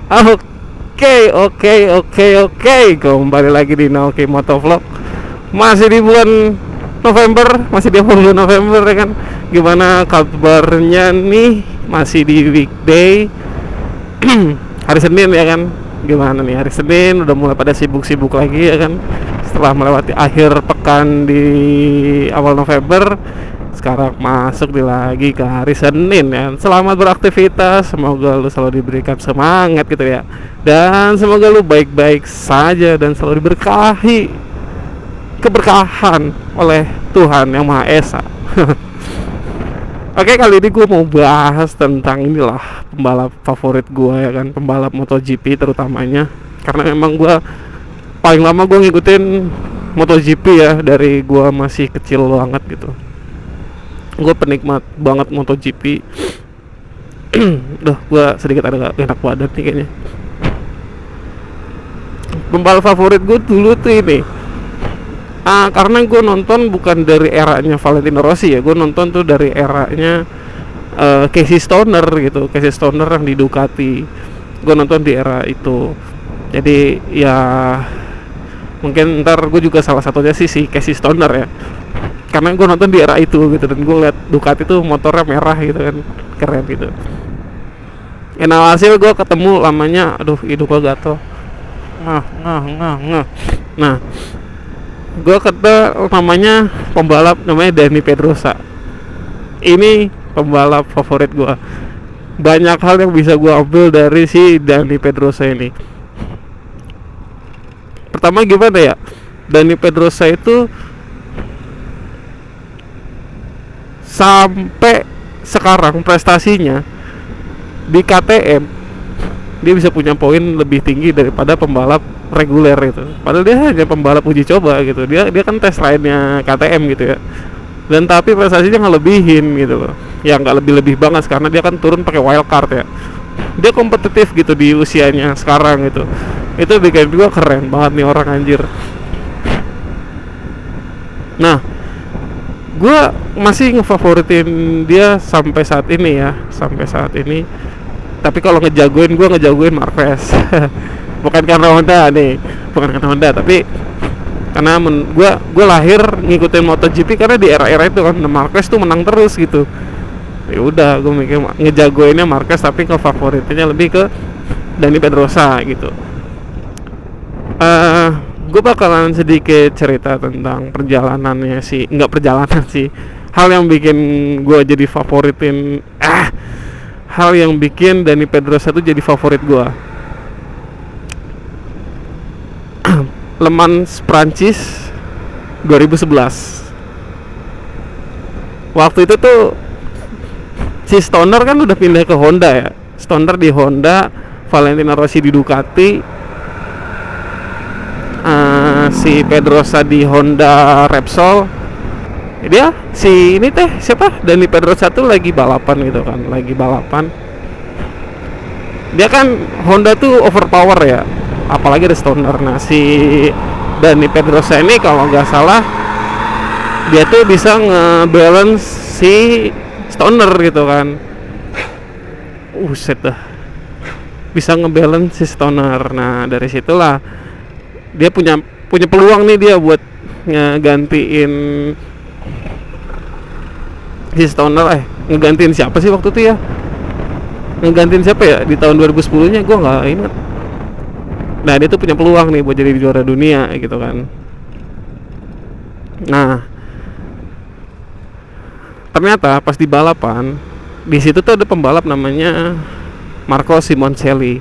Oke. Kembali lagi di Naoki Motovlog. Masih di bulan November, masih di awal bulan November ya kan. Gimana kabarnya nih? Masih di weekday. Hari Senin ya kan. Gimana nih hari Senin udah mulai pada sibuk-sibuk lagi ya kan. Setelah melewati akhir pekan di awal November, sekarang masuk lagi ke hari Senin ya. Selamat beraktivitas, semoga lu selalu diberikan semangat gitu ya. Dan semoga lu baik-baik saja dan selalu diberkahi keberkahan oleh Tuhan Yang Maha Esa. Oke, kali ini gue mau bahas tentang inilah pembalap favorit gue ya kan, pembalap MotoGP terutamanya. Karena memang gue paling lama gue ngikutin MotoGP ya, dari gue masih kecil banget gitu. Gue penikmat banget MotoGP. Duh, gue sedikit ada gak enak badan nih kayaknya. Pembalap favorit gue dulu tuh ini, karena gue nonton bukan dari eranya Valentino Rossi ya, gue nonton tuh dari eranya Casey Stoner gitu. Casey Stoner yang di Ducati, gue nonton di era itu. Jadi ya mungkin ntar gue juga salah satunya si Casey Stoner ya, karena gue nonton di era itu gitu. Dan gue liat Ducati tuh motornya merah gitu kan, keren gitu. Nah, hasil gue ketemu lamanya, aduh hidup gue gatel. Nah, gue kata namanya pembalap namanya Dani Pedrosa. Ini pembalap favorit gue. Banyak hal yang bisa gue ambil dari si Dani Pedrosa ini. Pertama gimana ya, Dani Pedrosa itu sampai sekarang prestasinya di KTM dia bisa punya poin lebih tinggi daripada pembalap reguler itu. Padahal dia hanya pembalap uji coba gitu. Dia kan tes lainnya KTM gitu ya. Dan tapi prestasinya ngelebihin gitu loh. Ya nggak lebih banget karena dia kan turun pakai wildcard ya. Dia kompetitif gitu di usianya sekarang gitu. Itu bikin juga keren banget nih orang, anjir. Nah, gue masih ngefavoritin dia sampai saat ini ya, tapi kalau ngejagoin, gue ngejagoin Marquez. bukan karena Honda tapi karena gue lahir ngikutin MotoGP karena di era-era itu kan Marquez tuh menang terus gitu. Ya udah, gue mikir ngejagoinnya Marquez tapi ngefavoritinnya lebih ke Dani Pedrosa gitu. Gue bakalan sedikit cerita tentang perjalanannya sih, nggak perjalanan sih, hal yang bikin gue jadi favoritin, hal yang bikin Dani Pedrosa itu jadi favorit gue. Le Mans Prancis 2011. Waktu itu tuh si Stoner kan udah pindah ke Honda ya. Stoner di Honda, Valentino Rossi di Ducati, si Pedrosa di Honda Repsol. Dia si ini teh siapa, Dani Pedrosa tuh lagi balapan gitu kan, dia kan Honda tuh overpower ya, apalagi ada Stoner. Nah, si Dani Pedrosa ini kalau nggak salah dia tuh bisa ngebalance si Stoner gitu kan. Set dah, bisa ngebalance si Stoner. Nah, dari situlah dia punya peluang nih dia buat ngegantiin si Stoner. Ngegantiin siapa sih waktu itu ya? Ngegantiin siapa ya di tahun 2010 nya, gue nggak inget. Nah, dia tuh punya peluang nih buat jadi juara dunia gitu kan. Nah, ternyata pas di balapan di situ tuh ada pembalap namanya Marco Simoncelli.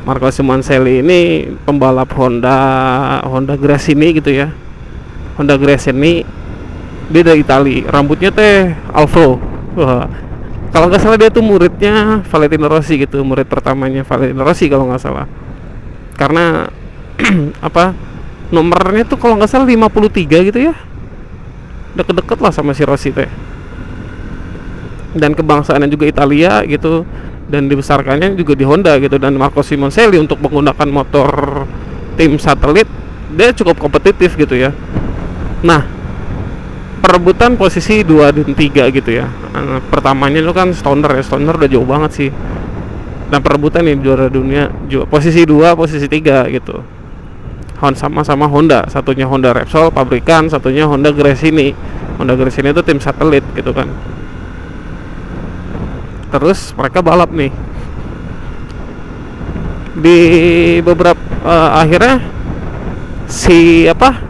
Marco Simoncelli ini pembalap Honda Gresini gitu ya. Honda Gresini, dia dari Itali, rambutnya teh afro. Wah, kalau nggak salah dia tuh muridnya Valentino Rossi gitu, murid pertamanya Valentino Rossi kalau nggak salah. Karena nomornya tuh kalau nggak salah 53 gitu ya, deket-deket lah sama si Rossi teh. Dan kebangsaannya juga Italia gitu, dan dibesarkannya juga di Honda gitu. Dan Marco Simoncelli untuk menggunakan motor tim satelit dia cukup kompetitif gitu ya. Nah, perebutan posisi 2 dan 3 gitu ya. Pertamanya itu kan Stoner ya, Stoner udah jauh banget sih. dan perebutan nih juara dunia, posisi 2 posisi 3 gitu. Sama-sama Honda, satunya Honda Repsol pabrikan, satunya Honda Gresini. Honda Gresini itu tim satelit gitu kan. Terus mereka balap nih di beberapa akhirnya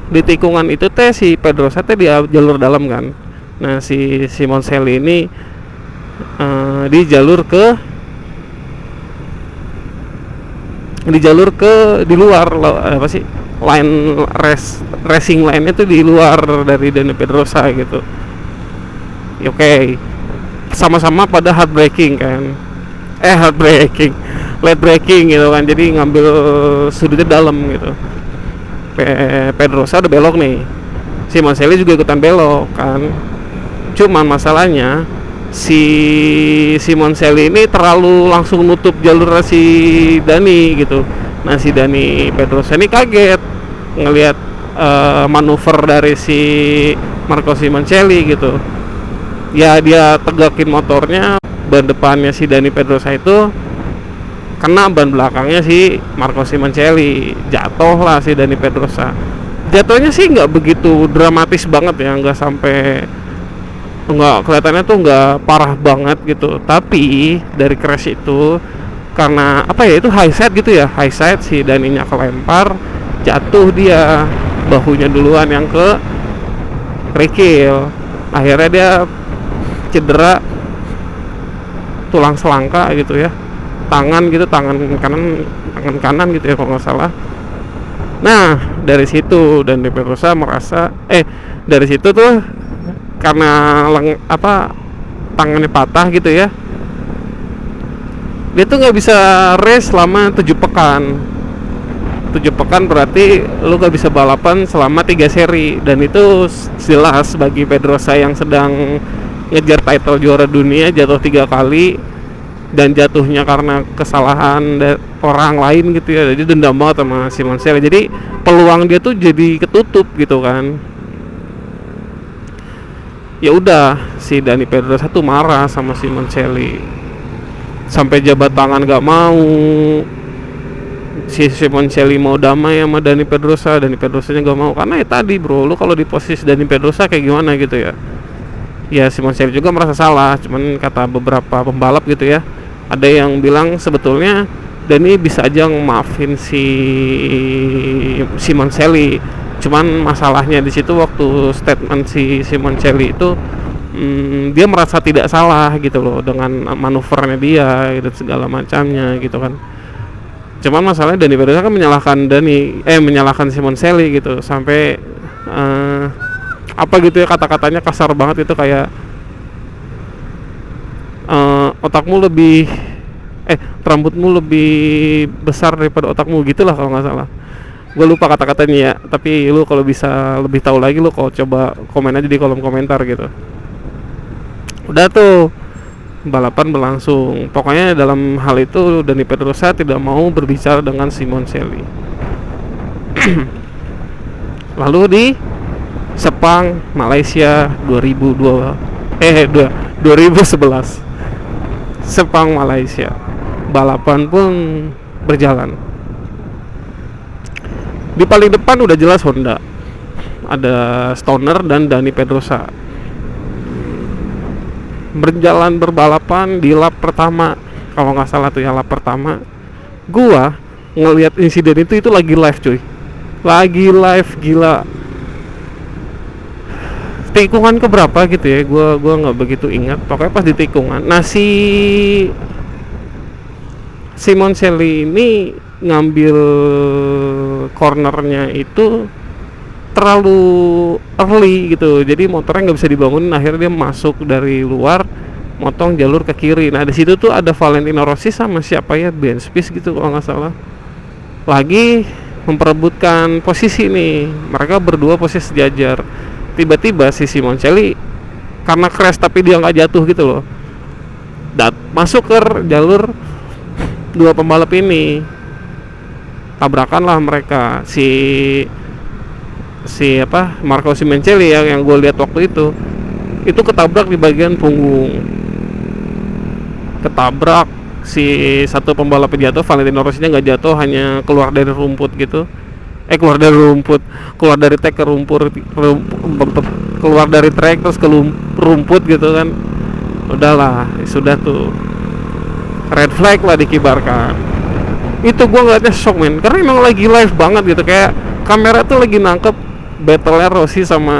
di tikungan itu si Pedrosa di jalur dalam kan. Nah si Simoncelli ini di jalur di luar racing line itu di luar dari Dani Pedrosa gitu. Oke. Sama-sama pada hard braking kan. Late braking gitu kan. Jadi ngambil sudutnya dalam gitu. Pedrosa udah belok nih. Simoncelli juga ikutan belok kan. Cuman masalahnya si Simoncelli ini terlalu langsung nutup jalur si Dani gitu. Nah si Dani Pedrosa ini kaget ngelihat manuver dari si Marco Simoncelli gitu. Ya dia tegakin motornya, ban depannya si Dani Pedrosa itu kena ban belakangnya si Marco Simoncelli, jatuh lah si Dani Pedrosa. Jatuhnya sih nggak begitu dramatis banget ya, nggak sampai, nggak kelihatannya tuh nggak parah banget gitu. Tapi dari crash itu karena itu high side gitu ya, high side si Daninya kelempar, jatuh dia, bahunya duluan yang ke kerikil, akhirnya dia cedera tulang selangka gitu ya, tangan kanan gitu ya kalau nggak salah. Nah dari situ Dani Pedrosa merasa dari situ tuh karena tangannya patah gitu ya, dia tuh nggak bisa race selama 7 pekan. 7 pekan berarti lu gak bisa balapan selama 3 seri. Dan itu jelas bagi Pedrosa yang sedang ngejar title juara dunia, jatuh 3 kali, dan jatuhnya karena kesalahan orang lain gitu ya. Jadi dendam banget sama Simoncelli. Jadi peluang dia tuh jadi ketutup gitu kan. Ya udah, si Dani Pedrosa tuh marah sama Simoncelli, sampai jabat tangan gak mau. Si Simoncelli mau damai sama Dani Pedrosa, Dani Pedrosanya gak mau, karena ya tadi bro, lu kalau di posisi Dani Pedrosa kayak gimana gitu ya. Ya Simoncelli juga merasa salah, cuman kata beberapa pembalap gitu ya, ada yang bilang sebetulnya Dani bisa aja maafin si Simoncelli. Cuman masalahnya di situ waktu statement si Simoncelli itu, dia merasa tidak salah gitu loh dengan manuvernya dia gitu, segala macamnya gitu kan. Cuman masalahnya Dani Pedrosa kan menyalahkan Simoncelli gitu, sampai gitu ya, kata-katanya kasar banget itu, kayak otakmu lebih rambutmu lebih besar daripada otakmu gitulah kalau nggak salah. Gue lupa kata-katanya ya, tapi lu kalau bisa lebih tahu lagi, lu kalau coba komen aja di kolom komentar gitu. Udah tuh balapan berlangsung. Pokoknya dalam hal itu Dani Pedrosa tidak mau berbicara dengan Simoncelli. Lalu di Sepang, Malaysia 2011. Sepang, Malaysia. Balapan pun berjalan. Di paling depan udah jelas Honda. Ada Stoner dan Dani Pedrosa. Berbalapan di lap pertama, kalau nggak salah tuh ya, lap pertama gua ngelihat insiden itu lagi live cuy, lagi live, gila. Tikungan keberapa gitu ya, gua nggak begitu ingat, pokoknya pas di tikungan. Nah si Simoncelli ini ngambil cornernya itu terlalu early gitu, jadi motornya nggak bisa dibangunin, akhirnya dia masuk dari luar, motong jalur ke kiri. Nah di situ tuh ada Valentino Rossi sama siapa ya, Ben Spies gitu kalau nggak salah, lagi memperebutkan posisi nih. Mereka berdua posisi sejajar. Tiba-tiba si Simoncelli karena crash tapi dia nggak jatuh gitu loh, masuk ke jalur dua pembalap ini, tabrakan lah mereka. Marco Simoncelli yang gue lihat waktu itu ketabrak di bagian punggung, ketabrak si satu pembalapnya jatuh, Valentino Rossi-nya nggak jatuh, hanya keluar dari rumput gitu. Keluar dari rumput, keluar dari trek ke keluar dari trek terus ke rumput gitu kan. Udahlah, sudah tuh red flag lah dikibarkan. Itu gue ngeliatnya shock men, karena emang lagi live banget gitu, kayak kamera tuh lagi nangkep battle-nya Rossi sama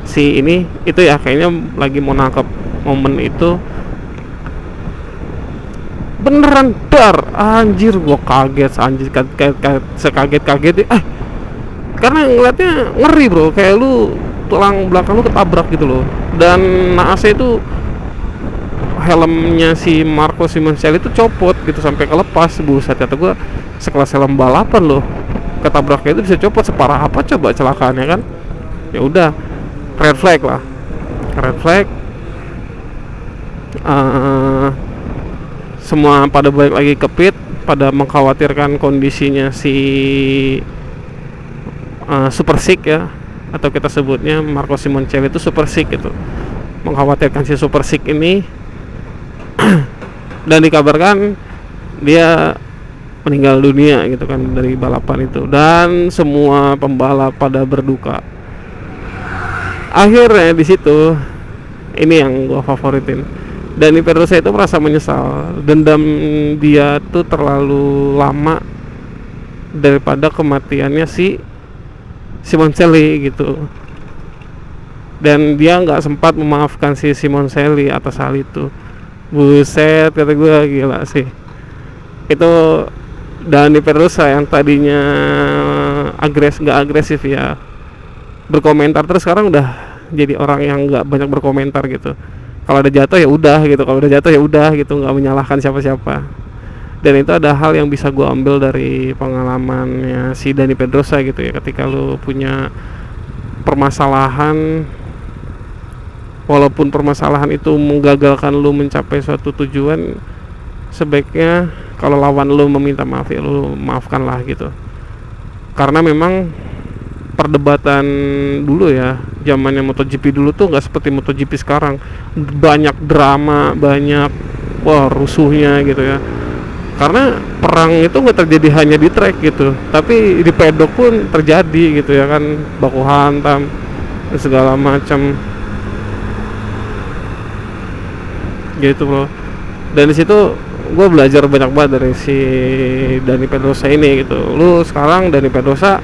si ini itu ya, kayaknya lagi mau nangkep momen itu. Beneran dar, anjir, gua kaget, anjir, sekaget-kaget karena ngeliatnya ngeri bro, kayak lu tulang belakang lu ketabrak gitu loh. Dan naas itu, helmnya si Marco Simoncelli itu copot gitu sampai kelepas. Buset, kata gua, sekelas helm balapan loh, ketabraknya itu bisa copot. Separah apa coba celakaannya kan. Ya udah, red flag lah, red flag. Semua pada balik lagi ke pit, pada mengkhawatirkan kondisinya si Super Sick ya, atau kita sebutnya Marco Simoncelli itu Super Sick gitu, mengkhawatirkan si Super Sick ini. Dan dikabarkan dia meninggal dunia gitu kan dari balapan itu, dan semua pembalap pada berduka. Akhirnya di situ, ini yang gua favoritin, Dani Pedrosa itu merasa menyesal, dendam dia tuh terlalu lama daripada kematiannya si Simoncelli gitu, dan dia nggak sempat memaafkan si Simoncelli atas hal itu. Buset, kata gue, gila sih itu. Dani Pedrosa yang tadinya nggak agresif ya, berkomentar, terus sekarang udah jadi orang yang nggak banyak berkomentar gitu. Kalau ada jatuh ya udah gitu, kalau udah jatuh ya udah gitu, nggak menyalahkan siapa-siapa. Dan itu ada hal yang bisa gue ambil dari pengalamannya si Dani Pedrosa gitu ya. Ketika lu punya permasalahan, walaupun permasalahan itu menggagalkan lu mencapai suatu tujuan, sebaiknya kalau lawan lu meminta maaf ya lu maafkan lah gitu. Karena memang perdebatan dulu ya, zamannya MotoGP dulu tuh nggak seperti MotoGP sekarang, banyak drama, banyak rusuhnya gitu ya. Karena perang itu nggak terjadi hanya di track gitu, tapi di pedok pun terjadi gitu ya kan, baku hantam segala macam gitu bro. Dan di situ gue belajar banyak banget dari si Dani Pedrosa ini gitu. Lu sekarang Dani Pedrosa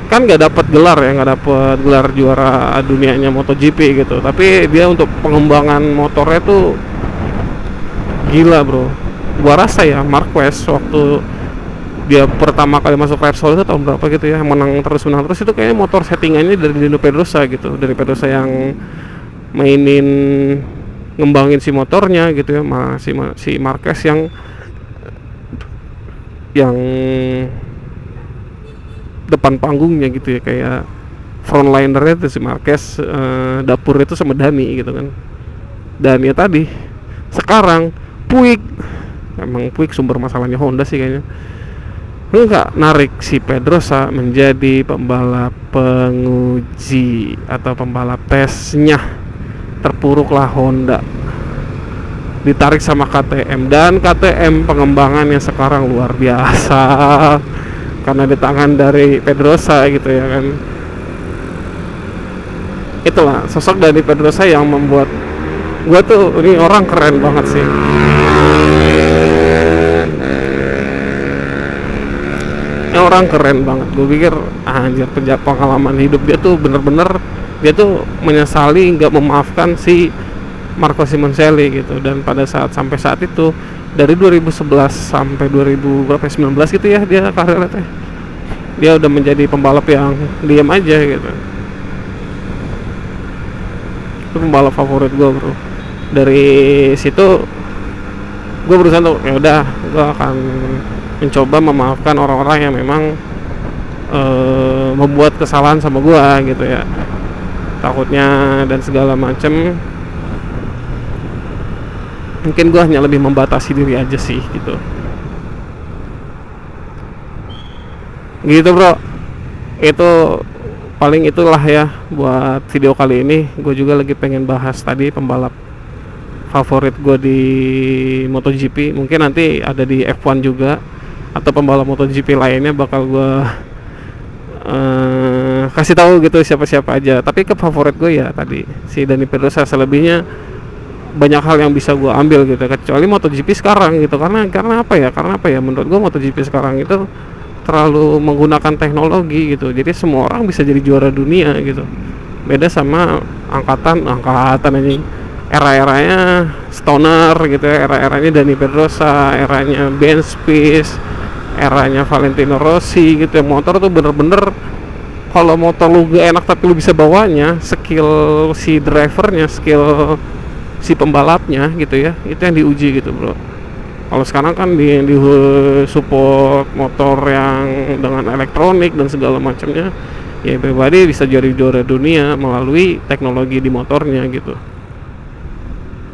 kan nggak dapat gelar ya, nggak dapat gelar juara dunianya MotoGP gitu, tapi dia untuk pengembangan motornya tuh gila bro. Gua rasa ya Marquez waktu dia pertama kali masuk Repsol itu tahun berapa gitu ya, menang terus itu kayaknya motor settingannya dari Dani Pedrosa gitu, dari Pedrosa yang mainin ngembangin si motornya gitu ya, si Marquez yang depan panggungnya gitu ya, kayak frontlinernya itu si Marquez, dapur itu sama Dani gitu kan. Dan ya tadi sekarang Puig, emang Puig sumber masalahnya Honda sih kayaknya, enggak narik si Pedrosa menjadi pembalap penguji atau pembalap tesnya. Terpuruklah Honda, ditarik sama KTM, dan KTM pengembangannya sekarang luar biasa karena di tangan dari Pedrosa gitu ya kan. Itulah sosok dari Pedrosa yang membuat gua tuh, ini orang keren banget sih. Ini orang keren banget. Gue pikir anjir, pengalaman hidup dia tuh bener-bener, dia tuh menyesali nggak memaafkan si Marco Simoncelli gitu. Dan pada sampai saat itu, dari 2011 sampai 2019 gitu ya, dia karirnya teh, dia udah menjadi pembalap yang diam aja gitu. Itu pembalap favorit gue bro. Dari situ gue berusaha untuk ya udah, gue akan mencoba memaafkan orang-orang yang memang membuat kesalahan sama gue gitu ya, takutnya dan segala macem. Mungkin gue hanya lebih membatasi diri aja sih gitu bro. Itu paling itulah ya buat video kali ini. Gue juga lagi pengen bahas tadi pembalap favorit gue di MotoGP. Mungkin nanti ada di F1 juga, atau pembalap MotoGP lainnya bakal gue kasih tahu gitu siapa-siapa aja. Tapi ke favorit gue ya tadi si Dani Pedrosa. Selebihnya banyak hal yang bisa gue ambil gitu, kecuali MotoGP sekarang gitu. Karena apa ya, menurut gue MotoGP sekarang itu terlalu menggunakan teknologi gitu, jadi semua orang bisa jadi juara dunia gitu. Beda sama angkatan anjing, era-eranya Stoner gitu ya, era-eranya Dani Pedrosa, eranya Ben Spies, eranya Valentino Rossi gitu ya. Motor tuh bener-bener, kalau motor lu gak enak tapi lu bisa bawanya, skill si drivernya, skill si pembalapnya gitu ya, itu yang diuji gitu bro. Kalau sekarang kan di support motor yang dengan elektronik dan segala macamnya, ya pribadi bisa jadi juara dunia melalui teknologi di motornya gitu.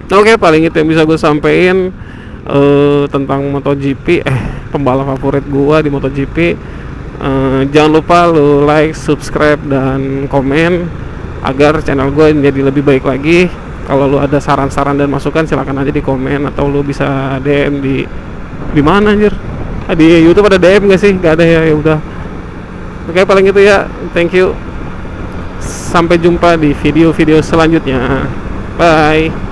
Oke, paling itu yang bisa gue sampein tentang MotoGP, pembalap favorit gue di MotoGP. Jangan lupa lu like, subscribe, dan komen agar channel gue jadi lebih baik lagi. Kalau lu ada saran-saran dan masukan, silakan aja di komen, atau lu bisa DM di mana anjir? Di YouTube ada DM gak sih? Gak ada ya, ya udah. Oke, paling itu ya. Thank you. Sampai jumpa di video-video selanjutnya. Bye.